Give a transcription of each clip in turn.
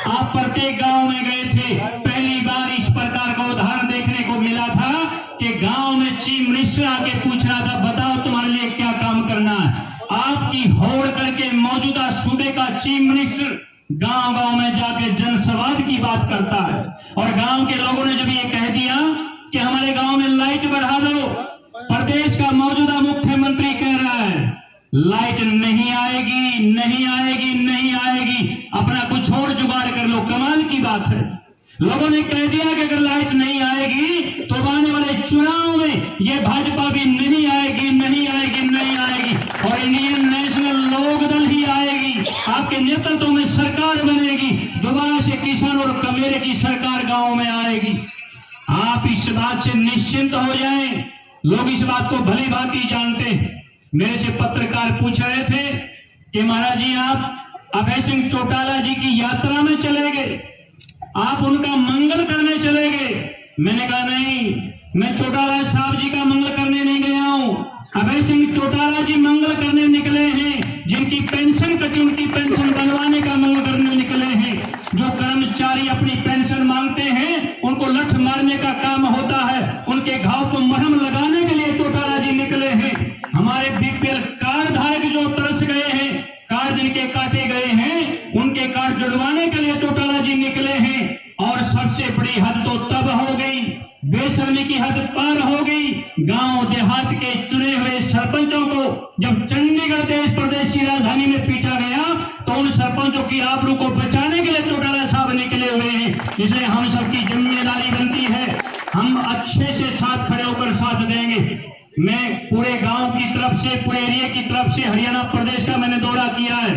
आप प्रत्येक गांव में गए थे, पहली बार इस प्रकार का उदाहरण देखने को मिला था कि गांव में चीफ मिनिस्टर आके पूछ रहा था, बताओ तुम्हारे लिए क्या काम करना है। आपकी होड़ करके मौजूदा सूबे का चीफ मिनिस्टर गांव गांव में जाके जनसंवाद की बात करता है। और गांव के लोगों ने जब ये कह दिया कि हमारे गांव में लाइट बढ़ा दो, प्रदेश का मौजूदा मुख्यमंत्री कह रहा है लाइट नहीं आएगी, नहीं आएगी, नहीं आएगी, अपना कुछ और जुगाड़ कर लो। कमाल की बात है, लोगों ने कह दिया कि अगर लाइट नहीं आएगी तो आने वाले चुनाव में ये भाजपा भी नहीं आएगी, नहीं आएगी, नहीं आएगी, और इंडियन नेशनल लोक दल ही आएगी, आपके नेतृत्व में सरकार बनेगी, दोबारा से किसान और कमेरे की सरकार गांव में आएगी। आप इस बात से निश्चिंत हो जाएं, लोग इस बात को भली भांति जानते हैं। मेरे से पत्रकार पूछ रहे थे कि महाराज जी आप अभय सिंह चौटाला जी की यात्रा में चले गए, आप उनका मंगल करने चले गए। मैंने कहा नहीं, मैं चौटाला साहब जी का मंगल करने नहीं गया हूं, अभय सिंह चौटाला जी मंगल करने निकले हैं, जिनकी पेंशन कटी उनकी पेंशन बनवाने का मंगल करने निकले हैं। जो कर्मचारी अपनी पेंशन मांगते हैं उनको लठ मारने का काम होता है, उनके घाव को मरहम लगाने के लिए चौटाला जी निकले हैं। हमारे बीपीएल कार्ड धारक जो तरस गए हैं, कार्ड जिनके काटे गए हैं, उनके कार्ड जुड़वाने के लिए चौटाला जी निकले हैं। और सबसे बड़ी हद तो तब हो गई, बेशर्मी की हद पार हो गई, गांव देहात के चुने हुए सरपंचों को जब चंडीगढ़ देश प्रदेश की राजधानी में पीटा गया तो उन सरपंचों की आबरू को बचाने के लिए चौटाला साहब निकले हुए हैं। इसलिए हम सबकी जिम्मेदारी बनती है, हम अच्छे से साथ खड़े होकर साथ देंगे। मैं पूरे गांव की तरफ से, पूरे एरिया की तरफ से, हरियाणा प्रदेश का मैंने दौरा किया है,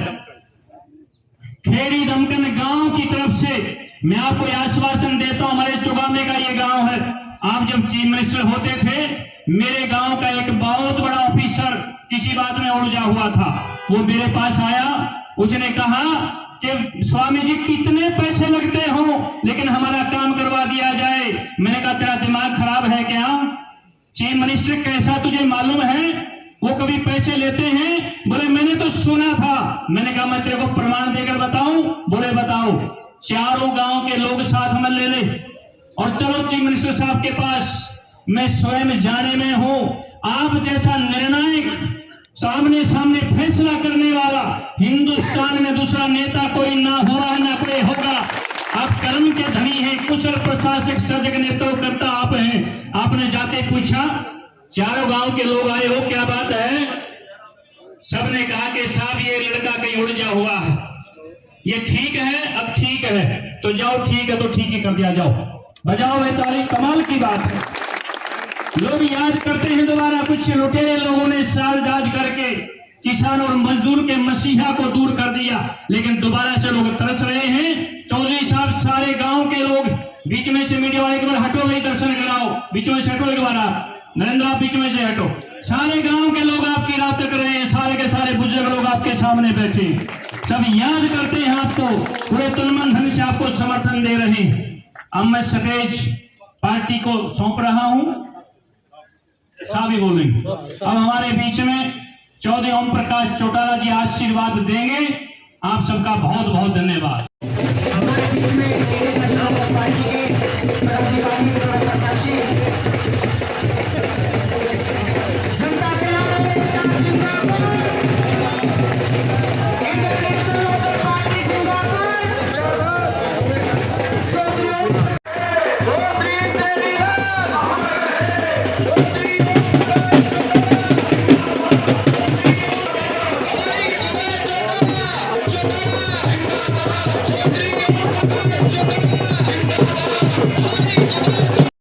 खेड़ी दमकन गांव की तरफ से मैं आपको आश्वासन देता हूं, हमारे चुगामे का ये गांव है। आप जब चीफ मिनिस्टर होते थे, मेरे गांव का एक बहुत बड़ा ऑफिसर किसी बात में उलझा हुआ था, वो मेरे पास आया, उसने कहा कि स्वामी जी कितने पैसे लगते हो लेकिन हमारा काम करवा दिया जाए। मैंने कहा तेरा दिमाग खराब है क्या? चीफ मिनिस्टर कैसा तुझे मालूम है? वो कभी पैसे लेते हैं? बोले मैंने तो सुना था। मैंने कहा मैं तेरे को प्रमाण देकर बताऊं? बोले बताओ। चारों गांव के लोग साथ में ले ले और चलो चीफ मिनिस्टर साहब के पास, मैं स्वयं जाने में हूं। आप जैसा निर्णायक, सामने सामने फैसला करने वाला हिंदुस्तान में दूसरा नेता कोई ना हुआ ना कोई होगा। आप कर्म के धनी हैं, कुशल प्रशासक, सजग नेतृत्व करता आप हैं। आपने जाके पूछा, चारों गांव के लोग आए हो, क्या बात है? सबने कहा कि साहब ये लड़का कहीं उलझा हुआ है, ये ठीक है, अब ठीक है तो जाओ, ठीक है तो ठीक ही कर दिया, जाओ बजाओ भाई ताली। कमाल की बात है, लोग याद करते हैं दोबारा कुछ लुटेरे लोगों ने साल जाज करके किसान और मजदूर के मसीहा को दूर कर दिया, लेकिन दोबारा से लोग तरस रहे हैं। चौधरी साहब, सारे गांव के लोग बीच में से मीडिया वाले एक बार हटो भाई, दर्शन कराओ, बीच में से हटो एक बार, आप नरेंद्र आप बीच में से हटो। सारे गांव के लोग आपकी रात तक रहे हैं, सारे के सारे बुजुर्ग लोग आपके सामने बैठे, सब याद करते हैं आपको, पूरे तन धन से आपको समर्थन दे रहे हैं। अब मैं स्टेज पार्टी को सौंप रहा हूं, साहब ही बोलेंगे। अब हमारे बीच में चौधरी ओम प्रकाश चौटाला जी आशीर्वाद देंगे। आप सबका बहुत बहुत धन्यवाद। हमारे बीच में पार्टी के